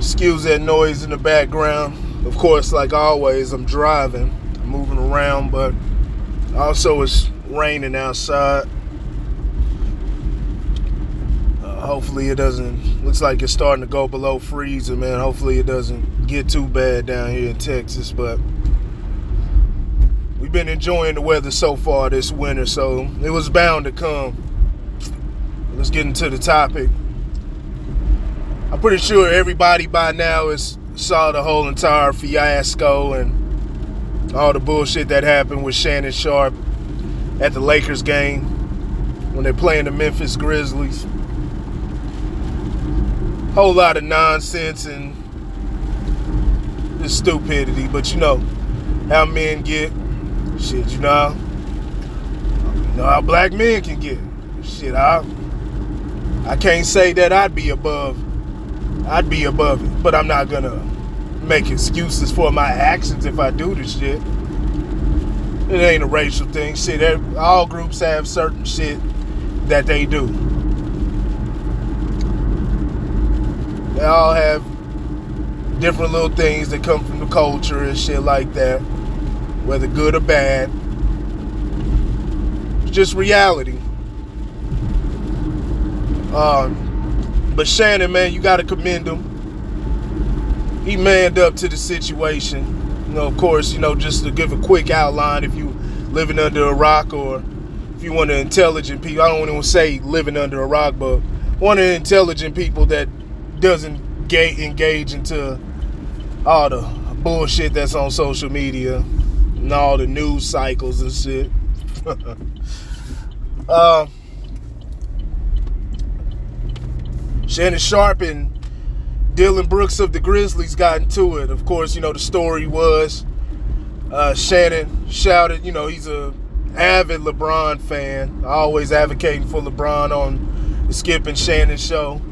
Excuse that noise in the background. Of course, like always, I'm driving, I'm moving around, but also it's raining outside. Hopefully it doesn't, looks like it's starting to go below freezing, man. Hopefully it doesn't get too bad down here in Texas, but we've been enjoying the weather so far this winter, so it was bound to come. Let's get into the topic. I'm pretty sure everybody by now has saw the whole entire fiasco and all the bullshit that happened with Shannon Sharpe at the Lakers game when they're playing the Memphis Grizzlies. Whole lot of nonsense and just stupidity, but you know how men get. Shit, you know how black men can get. Shit, I can't say that I'd be above it, but I'm not gonna make excuses for my actions if I do this shit. It ain't a racial thing. Shit, all groups have certain shit that they do. They all have different little things that come from the culture and shit like that, whether good or bad. It's just reality. But Shannon, man, you gotta commend him. He manned up to the situation. You know, of course, just to give a quick outline, if you living under a rock, or if you want to intelligent people, I don't want to say living under a rock, but one of the intelligent people that doesn't engage into all the bullshit that's on social media and all the news cycles and shit. Shannon Sharpe and Dylan Brooks of the Grizzlies got into it. Of course, the story was Shannon shouted, he's a avid LeBron fan, always advocating for LeBron on the Skip and Shannon show.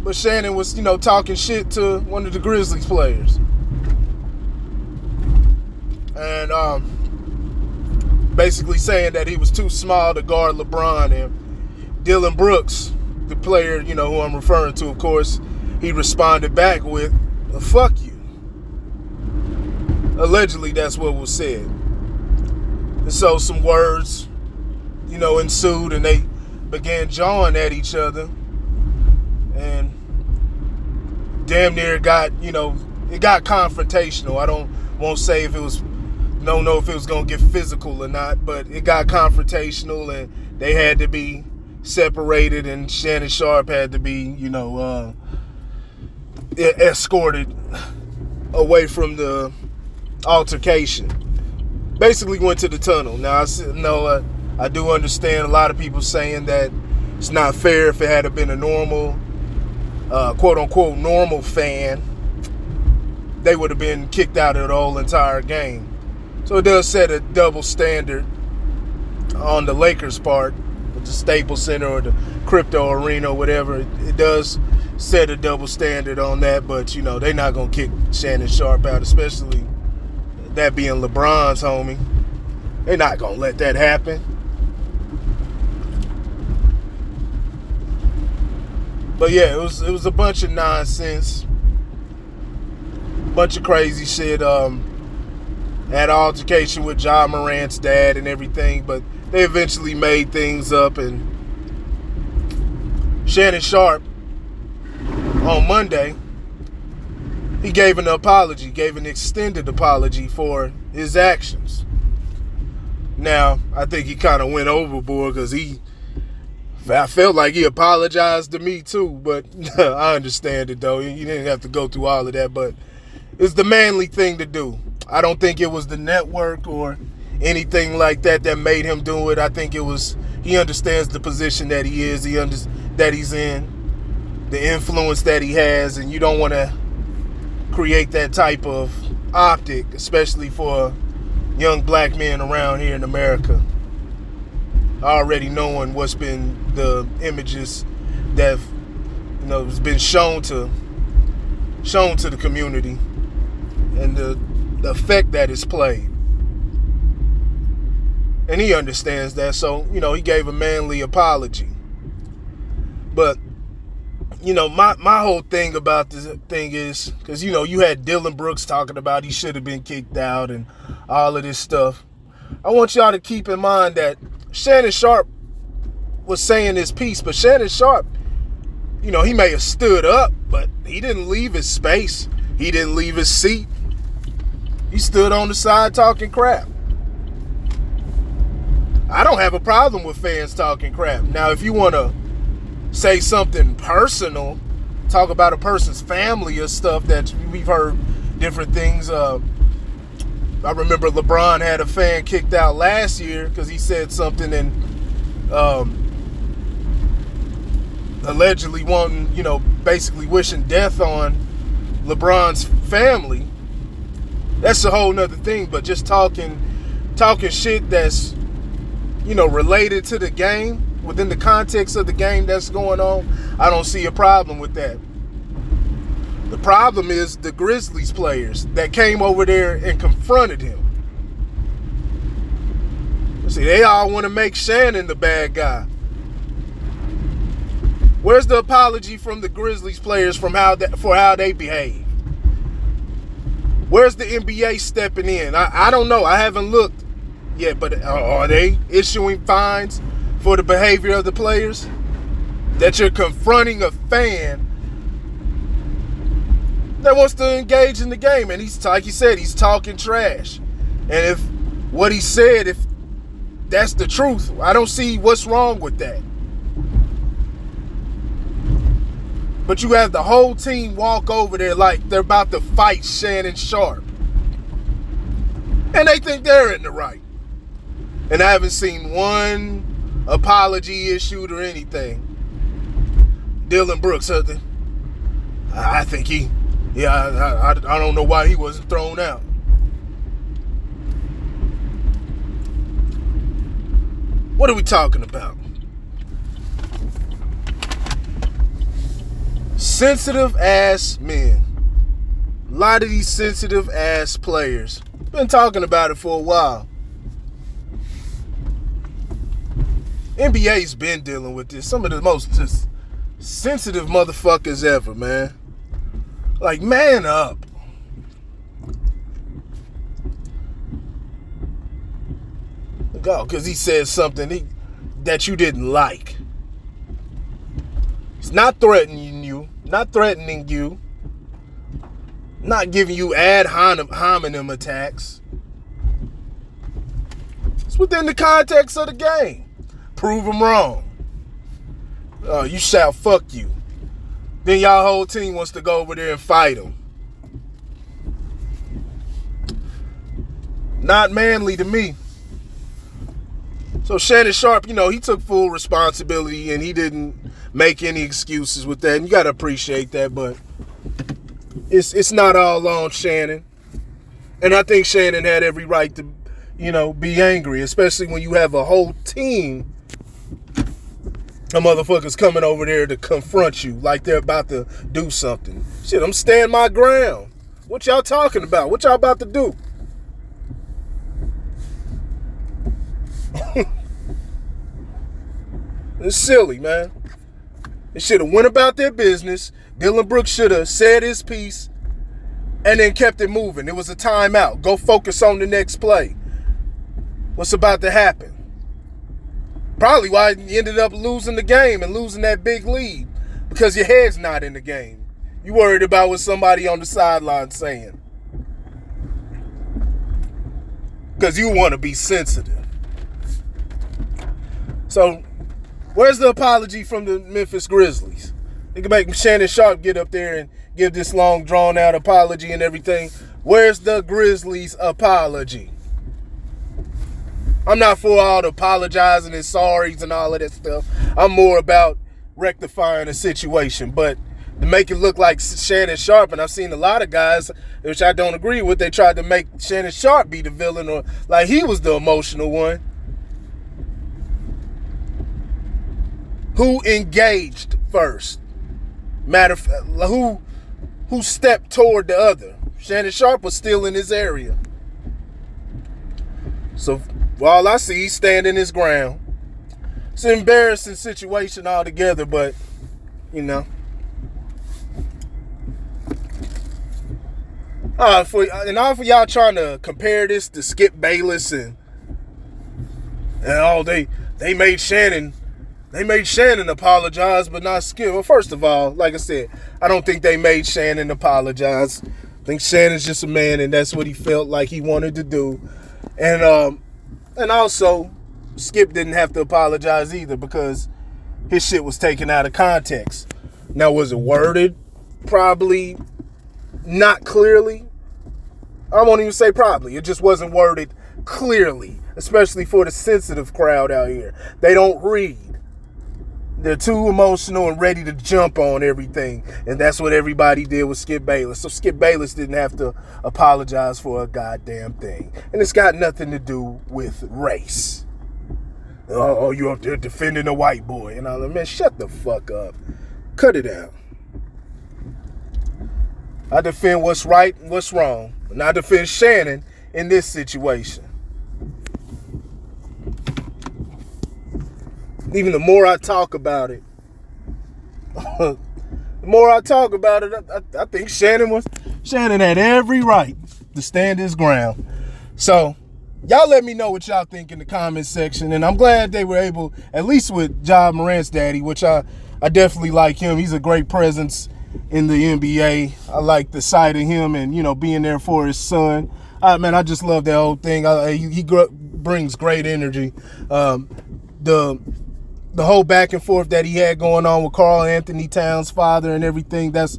But Shannon was, talking shit to one of the Grizzlies players. And basically saying that he was too small to guard LeBron. And Dylan Brooks, the player, who I'm referring to, of course, he responded back with, well, fuck you. Allegedly, that's what was said. And so some words, ensued, and they began jawing at each other. And damn near it got confrontational. I won't say if it was, don't know if it was going to get physical or not, but it got confrontational, and they had to be separated, and Shannon Sharpe had to be, escorted away from the altercation. Basically went to the tunnel. Now, I do understand a lot of people saying that it's not fair if it had been a normal, quote-unquote, normal fan. They would have been kicked out of the whole entire game. So it does set a double standard on the Lakers' part, the Staples Center or the Crypto Arena or whatever. It does set a double standard on that, but they're not gonna kick Shannon Sharpe out, especially that being LeBron's homie. They're not gonna let that happen. But yeah, it was a bunch of nonsense, bunch of crazy shit. Had an altercation with Ja Morant's dad and everything, but they eventually made things up, and Shannon Sharpe on Monday, he gave an apology, gave an extended apology for his actions. Now, I think he kind of went overboard because I felt like he apologized to me too, but I understand it though. You didn't have to go through all of that, but it's the manly thing to do. I don't think it was the network or anything like that made him do it. I think it was, he understands the position that he is, that he's in, the influence that he has, and you don't want to create that type of optic, especially for young black men around here in America. Already knowing what's been the images that has been shown to the community and the effect that it's played. And he understands that, so he gave a manly apology. But my whole thing about this thing is, because, you had Dylan Brooks talking about he should have been kicked out and all of this stuff. I want y'all to keep in mind that Shannon Sharpe was saying his piece, but Shannon Sharpe, he may have stood up, but he didn't leave his space. He didn't leave his seat. He stood on the side talking crap. I don't have a problem with fans talking crap. Now, if you want to say something personal, talk about a person's family or stuff, that we've heard different things. I remember LeBron had a fan kicked out last year because he said something and allegedly wanting, basically wishing death on LeBron's family. That's a whole nother thing. But just talking shit that's, related to the game, within the context of the game that's going on, I don't see a problem with that. The problem is the Grizzlies players that came over there and confronted him. See, they all want to make Shannon the bad guy. Where's the apology from the Grizzlies players for how they behaved? Where's the NBA stepping in? I don't know. I haven't looked yet, but are they issuing fines for the behavior of the players? That you're confronting a fan that wants to engage in the game, and he's, like you said, he's talking trash. And if what he said, if that's the truth, I don't see what's wrong with that. But you have the whole team walk over there like they're about to fight Shannon Sharpe. And they think they're in the right. And I haven't seen one apology issued or anything. Dylan Brooks, I think I don't know why he wasn't thrown out. What are we talking about? Sensitive ass men. A lot of these sensitive ass players. Been talking about it for a while. NBA's been dealing with this. Some of the most just sensitive motherfuckers ever, man. Like, man up. Go, because he said something that you didn't like. It's not threatening you, not giving you ad hominem attacks. It's within the context of the game. Prove them wrong. You shout, fuck you. Then y'all whole team wants to go over there and fight them. Not manly to me. So Shannon Sharpe, he took full responsibility and he didn't make any excuses with that. And you got to appreciate that, but it's not all on Shannon. And I think Shannon had every right to, be angry, especially when you have a whole team of motherfuckers coming over there to confront you like they're about to do something. Shit, I'm standing my ground. What y'all talking about? What y'all about to do? It's silly, man. They should have went about their business. Dylan Brooks should have said his piece and then kept it moving. It was a timeout. Go focus on the next play. What's about to happen? Probably why you ended up losing the game and losing that big lead, because your head's not in the game. You worried about what somebody on the sideline saying. Because you want to be sensitive. So, where's the apology from the Memphis Grizzlies? They can make Shannon Sharpe get up there and give this long, drawn-out apology and everything. Where's the Grizzlies' apology? I'm not for all the apologizing and sorries and all of that stuff. I'm more about rectifying a situation. But to make it look like Shannon Sharpe, and I've seen a lot of guys, which I don't agree with, they tried to make Shannon Sharpe be the villain, or like he was the emotional one. Who engaged first? Matter of fact, who stepped toward the other? Shannon Sharpe was still in his area. So all I see, he's standing his ground. It's an embarrassing situation altogether, but, For y'all trying to compare this to Skip Bayless and they made Shannon apologize, but not Skip. Well, first of all, like I said, I don't think they made Shannon apologize. I think Shannon's just a man, and that's what he felt like he wanted to do. And also, Skip didn't have to apologize either because his shit was taken out of context. Now, was it worded? Probably not clearly. I won't even say probably. It just wasn't worded clearly, especially for the sensitive crowd out here. They don't read. They're too emotional and ready to jump on everything. And that's what everybody did with Skip Bayless. So Skip Bayless didn't have to apologize for a goddamn thing. And it's got nothing to do with race. Oh, you up there defending a white boy. And I'm like, man, shut the fuck up. Cut it out. I defend what's right and what's wrong. And I defend Shannon in this situation. Even the more I talk about it, I think Shannon had every right to stand his ground. So, y'all let me know what y'all think in the comments section. And I'm glad they were able, at least with Ja Morant's daddy, which I definitely like him. He's a great presence in the NBA. I like the sight of him and, being there for his son. Man, I just love that whole thing. He brings great energy. The whole back and forth that he had going on with Karl Anthony Towns' father and everything, that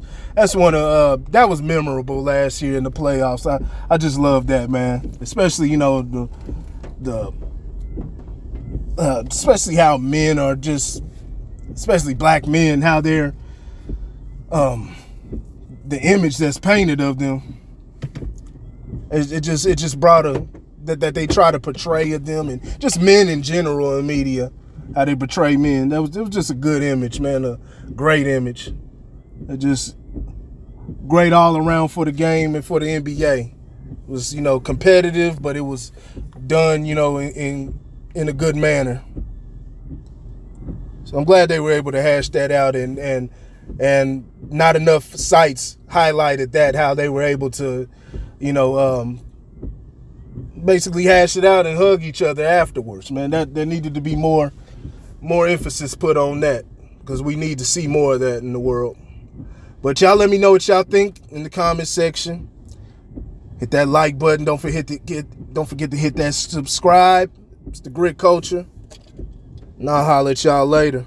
was memorable last year in the playoffs. I just love that, man. Especially, especially how men are just, especially black men, how they're the image that's painted of them. It just brought that they try to portray of them, and just men in general in media, how they portray men. It was just a good image, man. A great image. Just great all around for the game and for the NBA. It was, competitive, but it was done, in a good manner. So I'm glad they were able to hash that out, and not enough sites highlighted that, how they were able to, basically hash it out and hug each other afterwards, man. That there needed to be more emphasis put on that, because we need to see more of that in the world. But y'all let me know what y'all think in the comment section. Hit that like button. Don't forget to hit that subscribe. It's the Grit Culture. And I'll holler at y'all later.